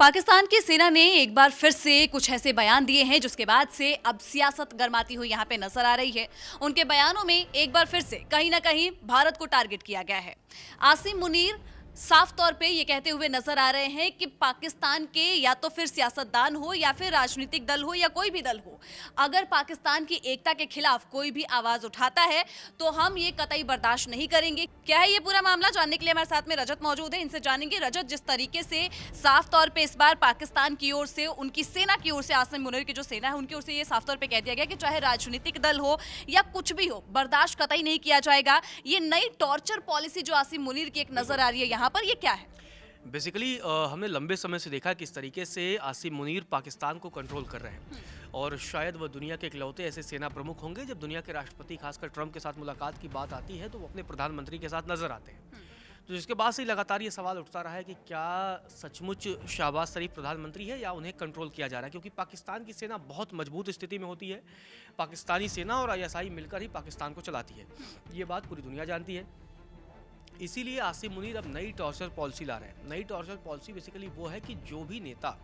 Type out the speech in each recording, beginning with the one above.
पाकिस्तान की सेना ने एक बार फिर से कुछ ऐसे बयान दिए हैं जिसके बाद से अब सियासत गर्माती हुई यहाँ पे नजर आ रही है। उनके बयानों में एक बार फिर से कहीं ना कहीं भारत को टारगेट किया गया है। आसिम मुनीर साफ तौर पे ये कहते हुए नजर आ रहे हैं कि पाकिस्तान के या तो फिर सियासतदान हो या फिर राजनीतिक दल हो या कोई भी दल हो, अगर पाकिस्तान की एकता के खिलाफ कोई भी आवाज उठाता है तो हम ये कतई बर्दाश्त नहीं करेंगे। क्या है ये पूरा मामला, जानने के लिए हमारे साथ में रजत मौजूद है, इनसे जानेंगे। रजत, जिस तरीके से साफ तौर पे इस बार पाकिस्तान की ओर से, उनकी सेना की ओर से, आसिम मुनीर की जो सेना है उनकी ओर से ये साफ तौर पे कह दिया गया कि चाहे राजनीतिक दल हो या कुछ भी हो, बर्दाश्त कतई नहीं किया जाएगा। ये नई टॉर्चर पॉलिसी जो आसिम मुनीर की एक नजर आ रही है यहाँ पर, ये क्या है? बेसिकली हमने लंबे समय से देखा किस तरीके से आसिम मुनीर पाकिस्तान को कंट्रोल कर रहे हैं और शायद वह दुनिया के इकलौते ऐसे सेना प्रमुख होंगे जब दुनिया के राष्ट्रपति खासकर ट्रंप के साथ मुलाकात की बात आती है तो वो अपने प्रधानमंत्री के साथ नजर आते हैं। तो जिसके बाद से लगातार ये सवाल उठता रहा है कि क्या सचमुच शहबाज शरीफ प्रधानमंत्री है या उन्हें कंट्रोल किया जा रहा है, क्योंकि पाकिस्तान की सेना बहुत मजबूत स्थिति में होती है। पाकिस्तानी सेना और आईएसआई मिलकर ही पाकिस्तान को चलाती है, ये बात पूरी दुनिया जानती है। इसीलिए आसिम मुनीर अब नई टॉर्चर पॉलिसी ला रहे हैं। नई टॉर्चर पॉलिसी बेसिकली वो है कि जो भी नेता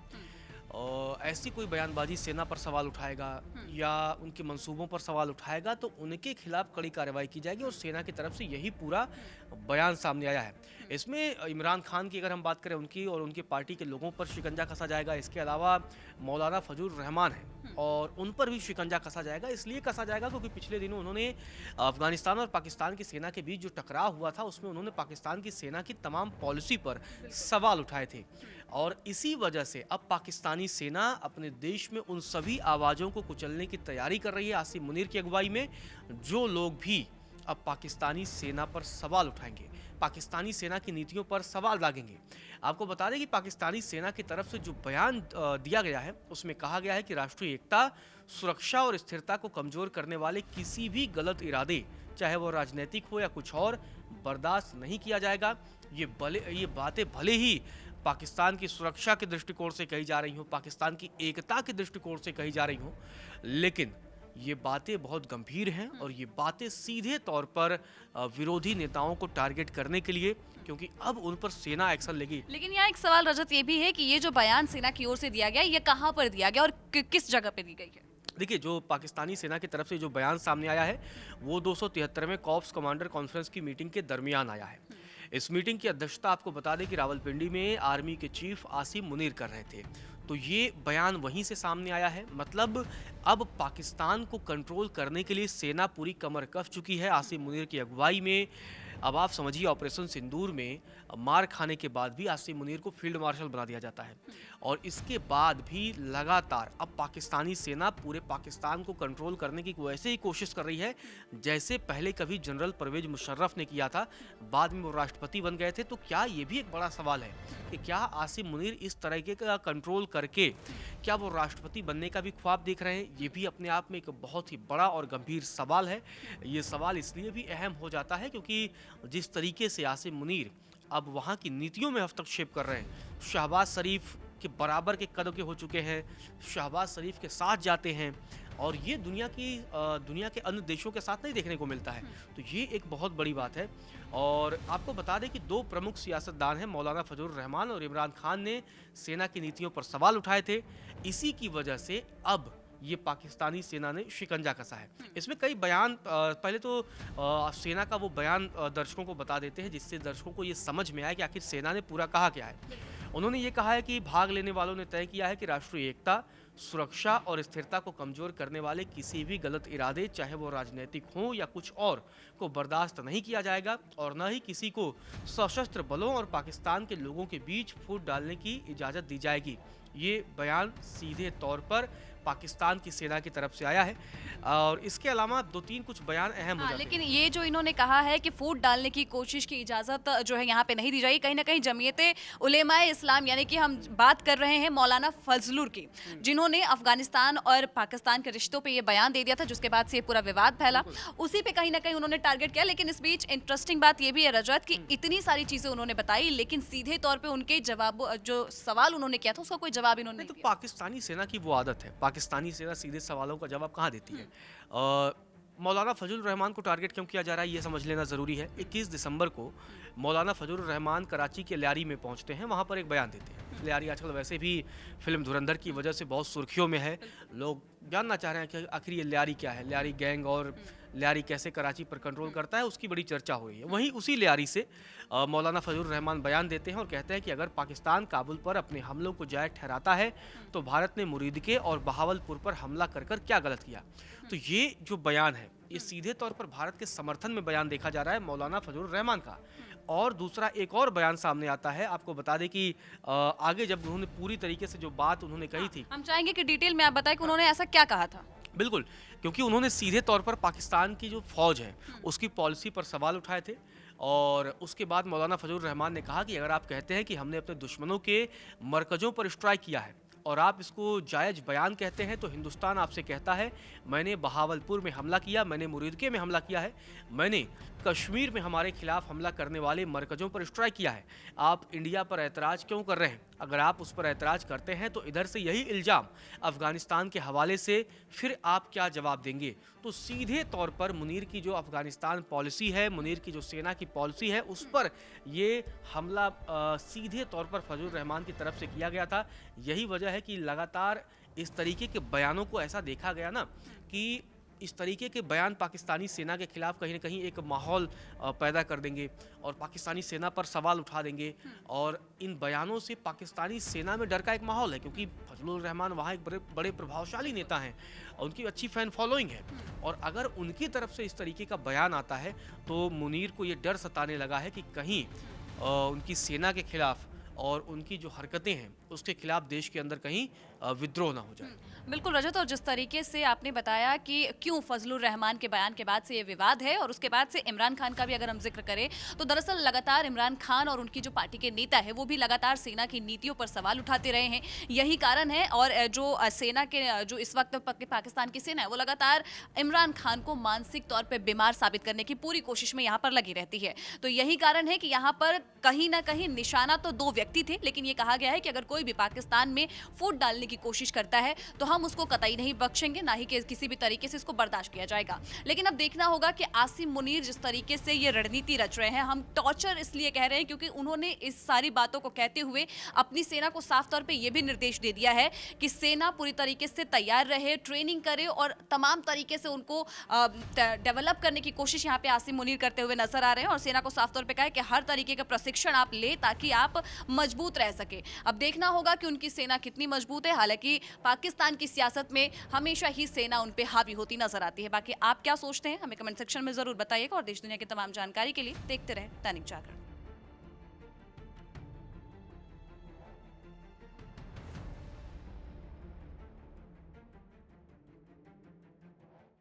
ऐसी कोई बयानबाजी सेना पर सवाल उठाएगा या उनके मंसूबों पर सवाल उठाएगा तो उनके खिलाफ कड़ी कार्रवाई की जाएगी, और सेना की तरफ से यही पूरा बयान सामने आया है। इसमें इमरान खान की अगर हम बात करें, उनकी और उनके पार्टी के लोगों पर शिकंजा कसा जाएगा। इसके अलावा मौलाना फजलुर रहमान है और उन पर भी शिकंजा कसा जाएगा। इसलिए कसा जाएगा क्योंकि पिछले दिनों उन्होंने अफगानिस्तान और पाकिस्तान की सेना के बीच जो टकराव हुआ था उसमें उन्होंने पाकिस्तान की सेना की तमाम पॉलिसी पर सवाल उठाए थे, और इसी वजह से अब पाकिस्तानी सेना अपने देश में उन सभी आवाज़ों को कुचलने की तैयारी कर रही है आसिम मुनीर की अगुवाई में। जो लोग भी अब पाकिस्तानी सेना पर सवाल उठाएंगे, पाकिस्तानी सेना की नीतियों पर सवाल दागेंगे। आपको बता दें कि पाकिस्तानी सेना की तरफ से जो बयान दिया गया है उसमें कहा गया है कि राष्ट्रीय एकता, सुरक्षा और स्थिरता को कमजोर करने वाले किसी भी गलत इरादे, चाहे वो राजनीतिक हो या कुछ और, बर्दाश्त नहीं किया जाएगा। ये बातें भले ही पाकिस्तान की सुरक्षा के दृष्टिकोण से कही जा रही हो, पाकिस्तान की एकता के दृष्टिकोण से कही जा रही हो, लेकिन ये बातें बहुत गंभीर हैं और ये बातें सीधे तौर पर विरोधी नेताओं को टारगेट करने के लिए, क्योंकि अब उन पर सेना एक्शन लेगी। लेकिन यहाँ एक सवाल रजत ये भी है कि ये जो बयान सेना की ओर से दिया गया, ये कहाँ पर दिया गया और किस जगह पे दी गई है? देखिए, जो पाकिस्तानी सेना की तरफ से जो बयान सामने आया है वो 273वें कॉर्प्स कमांडर कॉन्फ्रेंस की मीटिंग के दरमियान आया है। इस मीटिंग की अध्यक्षता आपको बता दें कि रावलपिंडी में आर्मी के चीफ आसिम मुनीर कर रहे थे, तो ये बयान वहीं से सामने आया है। मतलब अब पाकिस्तान को कंट्रोल करने के लिए सेना पूरी कमर कस चुकी है आसिम मुनीर की अगुवाई में। अब आप समझिए, ऑपरेशन सिंदूर में मार खाने के बाद भी आसिम मुनीर को फील्ड मार्शल बना दिया जाता है, और इसके बाद भी लगातार अब पाकिस्तानी सेना पूरे पाकिस्तान को कंट्रोल करने की वैसे ही कोशिश कर रही है जैसे पहले कभी जनरल परवेज मुशर्रफ ने किया था, बाद में वो राष्ट्रपति बन गए थे। तो क्या ये भी एक बड़ा सवाल है कि क्या आसिम मुनीर इस तरीके का कंट्रोल करके क्या वो राष्ट्रपति बनने का भी ख्वाब देख रहे हैं? ये भी अपने आप में एक बहुत ही बड़ा और गंभीर सवाल है। ये सवाल इसलिए भी अहम हो जाता है क्योंकि जिस तरीके से आसिम मुनीर अब वहाँ की नीतियों में हस्तक्षेप कर रहे हैं, शहबाज शरीफ के बराबर के कद के हो चुके हैं, शहबाज शरीफ के साथ जाते हैं, और ये दुनिया के अन्य देशों के साथ नहीं देखने को मिलता है। तो ये एक बहुत बड़ी बात है। और आपको बता दें कि दो प्रमुख सियासतदान हैं, मौलाना फजलुर रहमान और इमरान खान, ने सेना की नीतियों पर सवाल उठाए थे। इसी की वजह से अब ये पाकिस्तानी सेना ने शिकंजा कसा है। इसमें कई बयान, पहले तो सेना का वो बयान दर्शकों को बता देते हैं जिससे दर्शकों को ये समझ में आए कि आखिर सेना ने पूरा कहा क्या है। उन्होंने ये कहा है कि भाग लेने वालों ने तय किया है कि राष्ट्रीय एकता, सुरक्षा और स्थिरता को कमजोर करने वाले किसी भी गलत इरादे, चाहे वो राजनीतिक हों या कुछ और, को बर्दाश्त नहीं किया जाएगा, और न ही किसी को सशस्त्र बलों और पाकिस्तान के लोगों के बीच फूट डालने की इजाज़त दी जाएगी। ये बयान सीधे तौर पर पाकिस्तान की सेना की तरफ से आया है, और इसके अलावा दो तीन कुछ बयान अहम हो जाते हैं। लेकिन ये जो इन्होंने कहा है कि फूट डालने की कोशिश की इजाज़त जो है यहाँ पे नहीं दी जाएगी, कहीं ना कहीं जमीयते उलेमाए इस्लाम, यानी कि हम बात कर रहे हैं मौलाना फजलुर की, जिन्होंने अफगानिस्तान और पाकिस्तान के रिश्तों पे ये बयान दे दिया था, जिसके बाद से ये पूरा विवाद फैला, उसी पे कहीं ना कहीं उन्होंने टारगेट किया। लेकिन इस बीच इंटरेस्टिंग बात ये भी है रजत कि इतनी सारी चीज़ें उन्होंने बताई, लेकिन सीधे तौर पर उनके जवाब, जो सवाल उन्होंने किया था उसका कोई जवाब इन्होंने नहीं दिया। पाकिस्तानी सेना की वो आदत है, पाकिस्तानी सेना सीधे सवालों का जवाब कहाँ देती है। मौलाना फजलुर रहमान को टारगेट क्यों किया जा रहा है ये समझ लेना ज़रूरी है। 21 दिसंबर को मौलाना फजलुर रहमान कराची के लियारी में पहुंचते हैं, वहां पर एक बयान देते हैं। लियारी आजकल वैसे भी फिल्म धुरंधर की वजह से बहुत सुर्खियों में है। लोग जानना चाह रहे हैं कि आखिर ये लियारी क्या है, लियारी गैंग और लियारी कैसे कराची पर कंट्रोल करता है, उसकी बड़ी चर्चा हो रही है। वहीं उसी लियारी से मौलाना फजलुर रहमान बयान देते हैं और कहते हैं कि अगर पाकिस्तान काबुल पर अपने हमलों को जायज़ ठहराता है तो भारत ने मुरीदके और बहावलपुर पर हमला कर कर क्या गलत किया। तो ये जो बयान है ये सीधे तौर पर भारत के समर्थन में बयान देखा जा रहा है मौलाना फजलुर रहमान का। और दूसरा एक और बयान सामने आता है, आपको बता दें कि आगे जब उन्होंने पूरी तरीके से जो बात उन्होंने कही थी, हम चाहेंगे कि डिटेल में आप बताएं कि उन्होंने ऐसा क्या कहा था। बिल्कुल, क्योंकि उन्होंने सीधे तौर पर पाकिस्तान की जो फौज है उसकी पॉलिसी पर सवाल उठाए थे। और उसके बाद मौलाना फजलुर रहमान ने कहा कि अगर आप कहते हैं कि हमने अपने दुश्मनों के मरकज़ों पर स्ट्राइक किया है और आप इसको जायज़ बयान कहते हैं, तो हिंदुस्तान आपसे कहता है मैंने बहावलपुर में हमला किया, मैंने मुरीदके में हमला किया है, मैंने कश्मीर में हमारे खिलाफ हमला करने वाले मरकज़ों पर स्ट्राइक किया है। आप इंडिया पर ऐतराज़ क्यों कर रहे हैं? अगर आप उस पर ऐतराज़ करते हैं तो इधर से यही इल्ज़ाम अफ़गानिस्तान के हवाले से फिर आप क्या जवाब देंगे? तो सीधे तौर पर मुनीर की जो अफ़गानिस्तान पॉलिसी है, मुनीर की जो सेना की पॉलिसी है, उस पर ये हमला सीधे तौर पर फजलुर रहमान की तरफ से किया गया था। यही वजह है कि लगातार इस तरीके के बयानों को ऐसा देखा गया ना कि इस तरीके के बयान पाकिस्तानी सेना के खिलाफ कहीं ना कहीं एक माहौल पैदा कर देंगे और पाकिस्तानी सेना पर सवाल उठा देंगे। और इन बयानों से पाकिस्तानी सेना में डर का एक माहौल है, क्योंकि फजलुर रहमान वहाँ एक बड़े प्रभावशाली नेता हैं, उनकी अच्छी फ़ैन फॉलोइंग है। और अगर उनकी तरफ से इस तरीके का बयान आता है तो मुनीर को ये डर सताने लगा है कि कहीं उनकी सेना के खिलाफ और उनकी जो हरकतें हैं उसके खिलाफ देश के अंदर कहीं विद्रोह ना हो जाए। बिल्कुल रजत, और जिस तरीके से आपने बताया कि क्यों फजलुर रहमान के बयान के बाद से ये विवाद है और उसके बाद से इमरान खान का भी अगर हम जिक्र करें तो दरअसल लगातार इमरान खान और उनकी जो पार्टी के नेता है वो भी लगातार सेना की नीतियों पर सवाल उठाते रहे हैं। यही कारण है। और जो सेना के जो इस वक्त पाकिस्तान की सेना है वो लगातार इमरान खान को मानसिक तौर पर बीमार साबित करने की पूरी कोशिश में यहाँ पर लगी रहती है। तो यही कारण है कि यहाँ पर कहीं ना कहीं निशाना तो दो व्यक्ति थे, लेकिन ये कहा गया है कि अगर कोई भी पाकिस्तान में फूट डालने की कोशिश करता है तो हम उसको कतई नहीं बख्शेंगे, ना ही कि किसी भी तरीके से इसको बर्दाश्त किया जाएगा। लेकिन अब देखना होगा कि आसिम मुनीर जिस तरीके से ये रणनीति रच रहे हैं, हम टॉर्चर इसलिए कह रहे हैं क्योंकि उन्होंने इस सारी बातों को कहते हुए अपनी सेना को साफ तौर पे ये भी निर्देश दे दिया है कि सेना पूरी तरीके से तैयार रहे, ट्रेनिंग करे और तमाम तरीके से उनको डेवलप करने की कोशिश यहाँ पे आसिम मुनीर करते हुए नजर आ रहे हैं। और सेना को साफ तौर पे कहा है कि हर तरीके का प्रशिक्षण आप ले ताकि आप मजबूत रह सके। अब देखना होगा कि उनकी सेना कितनी मजबूत है। हालांकि पाकिस्तान की सियासत में हमेशा ही सेना उन पे हावी होती नजर आती है। बाकी आप क्या सोचते हैं हमें कमेंट सेक्शन में जरूर बताइएगा और देश दुनिया की तमाम जानकारी के लिए देखते रहे दैनिक जागरण।